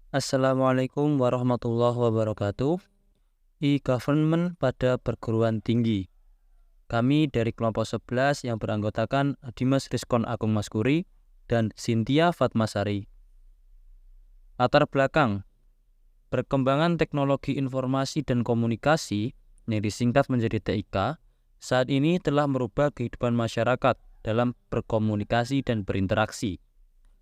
Assalamualaikum warahmatullahi wabarakatuh. E-government pada perguruan tinggi. Kami dari kelompok 11 yang beranggotakan Dimas Rizkon Agung Maskuri dan Cynthia Fatmasari. Latar belakang perkembangan teknologi informasi dan komunikasi yang disingkat menjadi TIK saat ini telah merubah kehidupan masyarakat dalam berkomunikasi dan berinteraksi.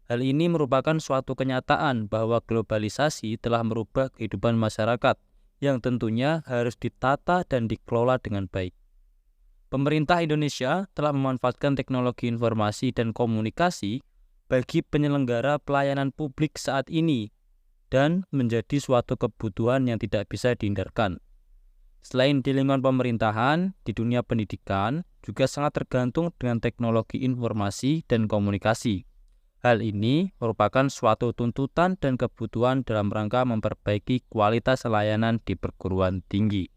Hal ini merupakan suatu kenyataan bahwa globalisasi telah merubah kehidupan masyarakat yang tentunya harus ditata dan dikelola dengan baik. Pemerintah Indonesia telah memanfaatkan teknologi informasi dan komunikasi bagi penyelenggara pelayanan publik saat ini dan menjadi suatu kebutuhan yang tidak bisa dihindarkan. Selain di lingkungan pemerintahan, di dunia pendidikan juga sangat tergantung dengan teknologi informasi dan komunikasi. Hal ini merupakan suatu tuntutan dan kebutuhan dalam rangka memperbaiki kualitas layanan di perguruan tinggi.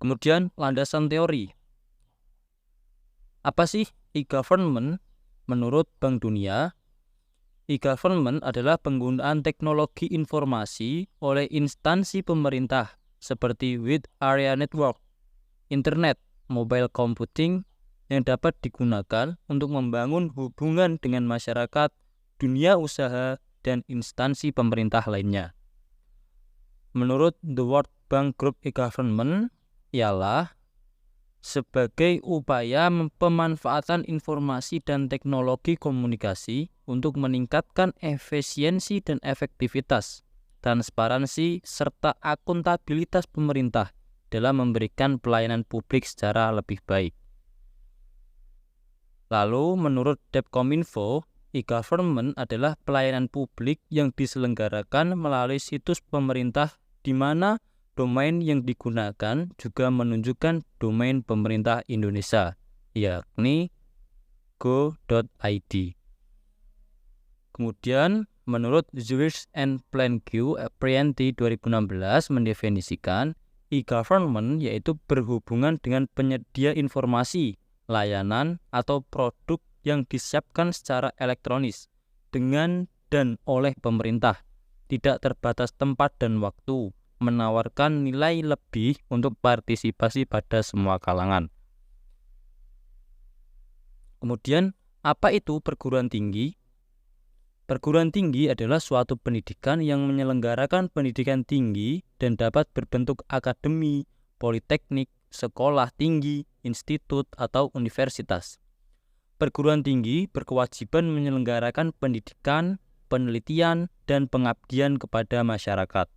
Kemudian landasan teori. Apa sih e-government? Menurut Bank Dunia, e-government adalah penggunaan teknologi informasi oleh instansi pemerintah seperti wide area network, internet, mobile computing, yang dapat digunakan untuk membangun hubungan dengan masyarakat, dunia usaha, dan instansi pemerintah lainnya. Menurut The World Bank Group, e-government ialah sebagai upaya pemanfaatan informasi dan teknologi komunikasi untuk meningkatkan efisiensi dan efektivitas, transparansi, serta akuntabilitas pemerintah dalam memberikan pelayanan publik secara lebih baik. Lalu, menurut Depkominfo, e-government adalah pelayanan publik yang diselenggarakan melalui situs pemerintah di mana domain yang digunakan juga menunjukkan domain pemerintah Indonesia, yakni go.id. Kemudian, menurut Zurich and Planck Prianti 2016 mendefinisikan e-government yaitu berhubungan dengan penyedia informasi, layanan, atau produk yang disiapkan secara elektronis dengan dan oleh pemerintah, tidak terbatas tempat dan waktu, menawarkan nilai lebih untuk partisipasi pada semua kalangan. Kemudian, apa itu perguruan tinggi? Perguruan tinggi adalah suatu pendidikan yang menyelenggarakan pendidikan tinggi dan dapat berbentuk akademi, politeknik, sekolah tinggi, institut, atau universitas. Perguruan tinggi berkewajiban menyelenggarakan pendidikan, penelitian, dan pengabdian kepada masyarakat.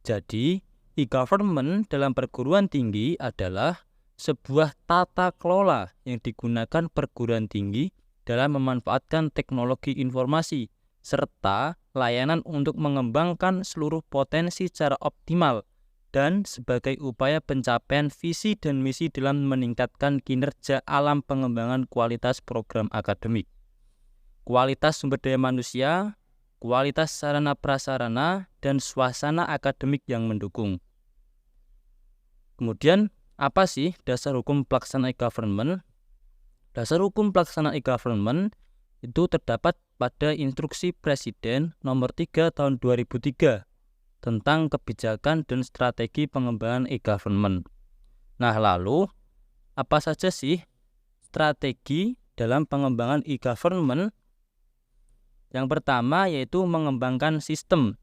Jadi, e-government dalam perguruan tinggi adalah sebuah tata kelola yang digunakan perguruan tinggi dalam memanfaatkan teknologi informasi serta layanan untuk mengembangkan seluruh potensi secara optimal dan sebagai upaya pencapaian visi dan misi dalam meningkatkan kinerja alam pengembangan kualitas program akademik, kualitas sumber daya manusia, kualitas sarana prasarana, dan suasana akademik yang mendukung. Kemudian, apa sih dasar hukum pelaksana e-government? Dasar hukum pelaksana e-government itu terdapat pada Instruksi Presiden Nomor 3 Tahun 2003 tentang kebijakan dan strategi pengembangan e-government. Nah, lalu apa saja sih strategi dalam pengembangan e-government? Yang pertama yaitu mengembangkan sistem.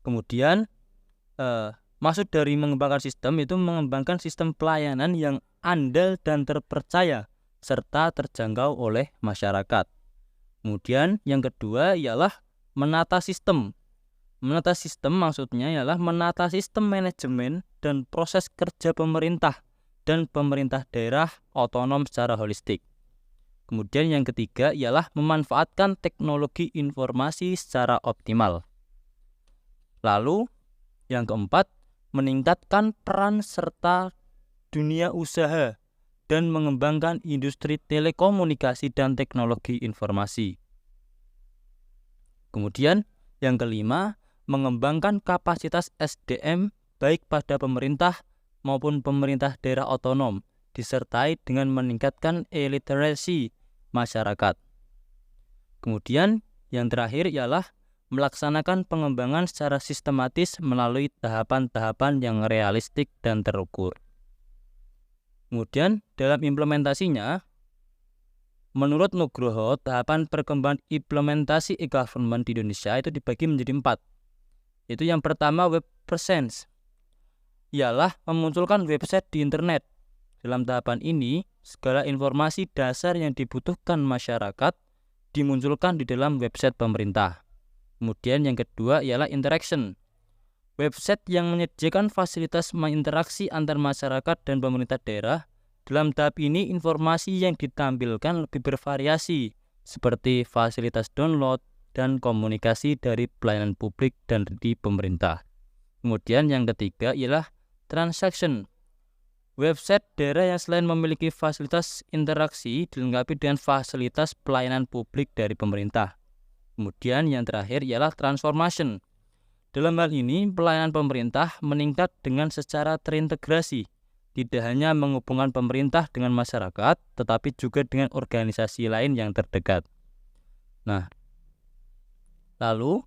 Kemudian maksud dari mengembangkan sistem itu mengembangkan sistem pelayanan yang andal dan terpercaya serta terjangkau oleh masyarakat. Kemudian yang kedua ialah menata sistem. Menata sistem maksudnya ialah menata sistem manajemen dan proses kerja pemerintah dan pemerintah daerah otonom secara holistik. Kemudian yang ketiga ialah memanfaatkan teknologi informasi secara optimal. Lalu yang keempat, meningkatkan peran serta dunia usaha dan mengembangkan industri telekomunikasi dan teknologi informasi. Kemudian yang kelima, mengembangkan kapasitas SDM baik pada pemerintah maupun pemerintah daerah otonom, disertai dengan meningkatkan e-literasi masyarakat. Kemudian Yang terakhir ialah melaksanakan pengembangan secara sistematis melalui tahapan-tahapan yang realistik dan terukur. Kemudian dalam implementasinya, menurut Nugroho, tahapan perkembangan implementasi e-government di Indonesia itu dibagi menjadi 4. Itu yang pertama, web presence, ialah memunculkan website di internet. Dalam tahapan ini, segala informasi dasar yang dibutuhkan masyarakat dimunculkan di dalam website pemerintah. Kemudian yang kedua ialah interaction. Website yang menyediakan fasilitas interaksi antar masyarakat dan pemerintah daerah. Dalam tahap ini, informasi yang ditampilkan lebih bervariasi, seperti fasilitas download dan komunikasi dari pelayanan publik dan di pemerintah. Kemudian yang ketiga ialah transaction. Website daerah yang selain memiliki fasilitas interaksi dilengkapi dengan fasilitas pelayanan publik dari pemerintah. Kemudian yang terakhir ialah transformation. Dalam hal ini, pelayanan pemerintah meningkat dengan secara terintegrasi, tidak hanya menghubungkan pemerintah dengan masyarakat, tetapi juga dengan organisasi lain yang terdekat. Nah, lalu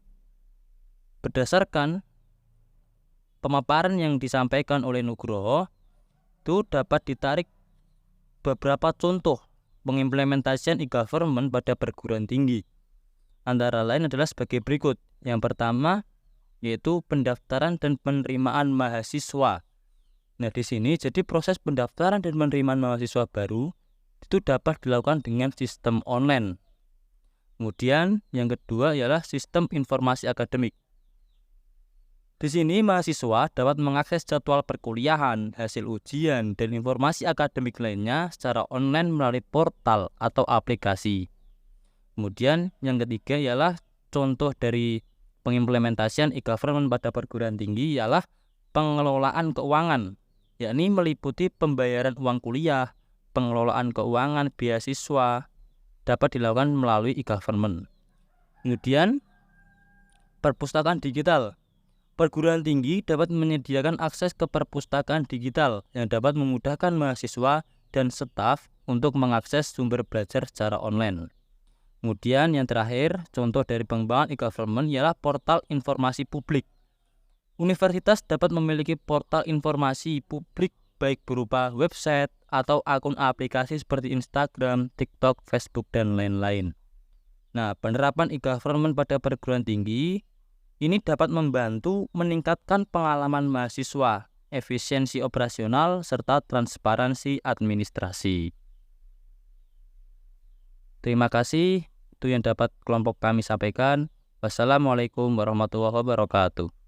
berdasarkan pemaparan yang disampaikan oleh Nugroho, itu dapat ditarik beberapa contoh pengimplementasian e-government pada perguruan tinggi. Antara lain adalah sebagai berikut. Yang pertama yaitu pendaftaran dan penerimaan mahasiswa. Nah, di sini jadi proses pendaftaran dan penerimaan mahasiswa baru itu dapat dilakukan dengan sistem online. Kemudian yang kedua ialah sistem informasi akademik. Di sini mahasiswa dapat mengakses jadwal perkuliahan, hasil ujian, dan informasi akademik lainnya secara online melalui portal atau aplikasi. Kemudian yang ketiga ialah contoh dari pengimplementasian e-government pada perguruan tinggi ialah pengelolaan keuangan, yakni meliputi pembayaran uang kuliah, pengelolaan keuangan beasiswa dapat dilakukan melalui e-government. Kemudian perpustakaan digital. Perguruan tinggi dapat menyediakan akses ke perpustakaan digital yang dapat memudahkan mahasiswa dan staf untuk mengakses sumber belajar secara online. Kemudian yang terakhir, contoh dari pengembangan e-government ialah portal informasi publik. Universitas dapat memiliki portal informasi publik baik berupa website atau akun aplikasi seperti Instagram, TikTok, Facebook, dan lain-lain. Nah, penerapan e-government pada perguruan tinggi ini dapat membantu meningkatkan pengalaman mahasiswa, efisiensi operasional, serta transparansi administrasi. Terima kasih. Itu yang dapat kelompok kami sampaikan. Wassalamualaikum warahmatullahi wabarakatuh.